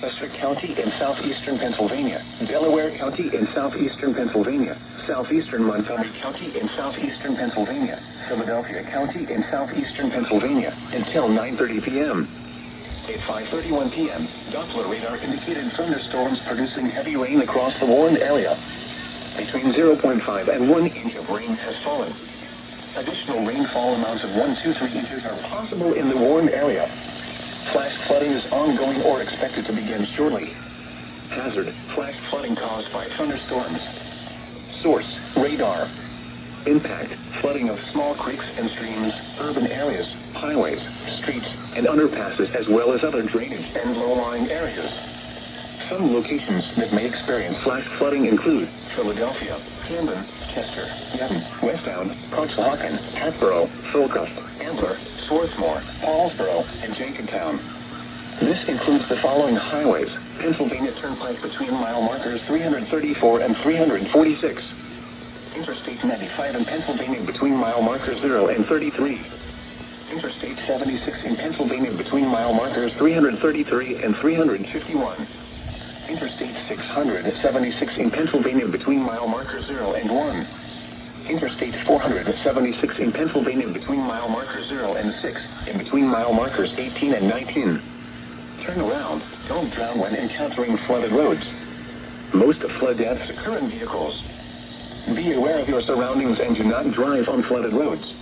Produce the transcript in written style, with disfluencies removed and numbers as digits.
Chester County in southeastern Pennsylvania, Delaware County in southeastern Pennsylvania, southeastern Montgomery County in southeastern Pennsylvania, Philadelphia County in southeastern Pennsylvania, until 9:30 p.m. At 5:31 p.m., Doppler radar indicated thunderstorms producing heavy rain across the warned area. Between 0.5 and 1 inch of rain has fallen. Additional rainfall amounts of 1 to 3 inches are possible in the warned area. Flash flooding is ongoing or expected to begin shortly. Hazard: flash flooding caused by thunderstorms. Source: radar. Impact: flooding of small creeks and streams, urban areas, highways, streets, and underpasses, as well as other drainage and low-lying areas. Some locations that may experience flash flooding include Philadelphia, Camden, Chester, Yadden, Westtown, Conshohocken, Hatboro, Folcroft, Ambler, Swarthmore, Paulsboro, and Jenkintown. This includes the following highways: Pennsylvania Turnpike between mile markers 334 and 346. Interstate 95 in Pennsylvania between mile markers 0 and 33. Interstate 76 in Pennsylvania between mile markers 333 and 351. Interstate 676 in Pennsylvania between mile markers 0 and 1. Interstate 476 in Pennsylvania between mile markers 0 and 6, and between mile markers 18 and 19. Turn around. Don't drown when encountering flooded roads. Most flood deaths occur in vehicles. Be aware of your surroundings and do not drive on flooded roads.